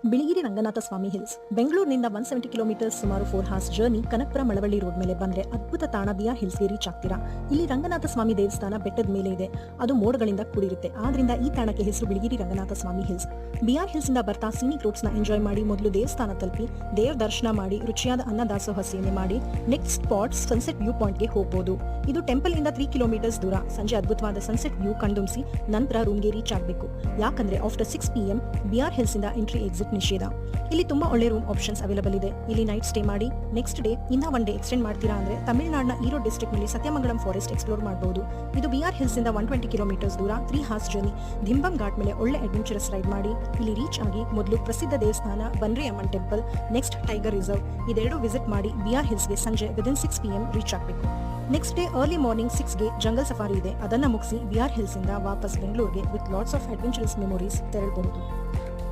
ಬಿಳಿಗಿರಿ ರಂಗನಾಥ ಸ್ವಾಮಿ hills ಬೆಂಗಳೂರಿನಿಂದ 170 kilometres ಸುಮಾರು 4 horse journey Kanakapura Malavalli road ಮೇಲೆ ಬಂದ್ರೆ ಅದ್ಭುತ ತಾಣ ಬಿಆರ್ ಹಿಲ್ಸ್ಗೆ ರೀಚ್ ಆಗ್ತೀರಾ. ಇಲ್ಲಿ ರಂಗನಾಥ ಸ್ವಾಮಿ ದೇವಸ್ಥಾನ ಬೆಟ್ಟದ ಮೇಲೆ ಇದೆ. ಅದು ಮೋಡ್ಗಳಿಂದ ಕೂಡಿರುತ್ತೆ. ಆದ್ರಿಂದ ಈ ತಾಣಕ್ಕೆ ಹೆಸರು ಬಿಳಿಗಿರಿ ರಂಗನಾಥ ಸ್ವಾಮಿ ಹಿಲ್ಸ್. ಬಿಆರ್ ಹಿಲ್ಸ್ ಇಂದ ಬರ್ತಾ ಸೀನಿಕ್ ರೋಡ್ಸ್ ನ ಎಂಜಾಯ್ ಮಾಡಿ ಮೊದಲು ದೇವಸ್ಥಾನ ತಲುಪಿ ದೇವ್ರ ದರ್ಶನ ಮಾಡಿ ರುಚಿಯಾದ ಅನ್ನದಾಸೋಹ ಸೇವೆ ಮಾಡಿ next spot sunset view point ಗೆ ಹೋಗಬಹುದು. ಇದು ಟೆಂಪಲ್ ಇಂದ 3 ಕಿಲೋಮೀಟರ್ಸ್ ದೂರ. ಸಂಜೆ ಅದ್ಭುತವಾದ ಸನ್ಸೆಟ್ ವ್ಯೂ ಕಂಡುಂಬಿಸಿ ನಂತರ ರೂಮ್ಗೆ ರೀಚ್ ಆಗಬೇಕು. ಯಾಕಂದ್ರೆ ಆಫ್ಟರ್ 6 PM ಬಿಆರ್ ಹಿಲ್ಸ್ ಇಂದ ಎಂಟ್ರಿ ಎಕ್ಸಿಟ್ ನಿಷೇಧ. ಇಲ್ಲಿ ತುಂಬಾ ಒಳ್ಳೆ ರೂಮ್ ಆಪ್ಷನ್ಸ್ ಅವೈಲೇಬಲ್ ಇದೆ. ಇಲ್ಲಿ ನೈಟ್ ಸ್ಟೇ ಮಾಡಿ ನೆಕ್ಸ್ಟ್ ಡೇ ಇನ್ನ 1 ಡೇ ಎಕ್ಸ್ಟೆಂಡ್ ಮಾಡ್ತೀರಾ ಅಂದ್ರೆ ತಮಿಳುನಾಡಿನ ಈರೋಡ್ ಡಿಸ್ಟ್ರಿಕ್ಟ್ ನಲ್ಲಿ ಸತ್ಯಮಂಗಲಂ ಫಾರೆಸ್ಟ್ ಎಕ್ಸ್ಪ್ಲೋರ್ ಮಾಡಬಹುದು. ಇದು ಬಿಆರ್ ಹಿಲ್ಸ್ ಇಂದ 120 ಕಿಲೋಮೀಟರ್ಸ್ ದೂರ 3 ಹಾರ್ಸ್ ಜರ್ನಿ. ಧಿಂಬಂ ಘಾಟ್ ಮೇಲೆ ಒಳ್ಳೆ ಅಡ್ವೆಂಚರಸ್ ರೈಡ್ ಮಾಡಿ ಇಲ್ಲಿ ರೀಚ್ ಆಗಿ ಮೊದಲು ಪ್ರಸಿದ್ಧ ದೇವಸ್ಥಾನ Bannari Amman temple, next tiger reserve ಇದೆರಡು ವಿಸಿಟ್ ಮಾಡಿ ಬಿಆರ್ ಹಿಲ್ಸ್ಗೆ ಸಂಜೆ ವಿದಿನ್ 6 PM ರೀಚ್ ಆಗಬೇಕು. ನೆಕ್ಸ್ಟ್ ಡೇ ಅರ್ಲಿ ಮಾರ್ನಿಂಗ್ 6ಗೆ ಜಂಗಲ್ ಸಫಾರಿ ಇದೆ. ಅದನ್ನ ಮುಗಿಸಿ ಬಿಆರ್ ಹಿಲ್ಸ್ ಇಂದ ವಾಪಸ್ ಬೆಂಗಳೂರಿಗೆ with lots of adventurous memories ತೆರಳಬಹುದು.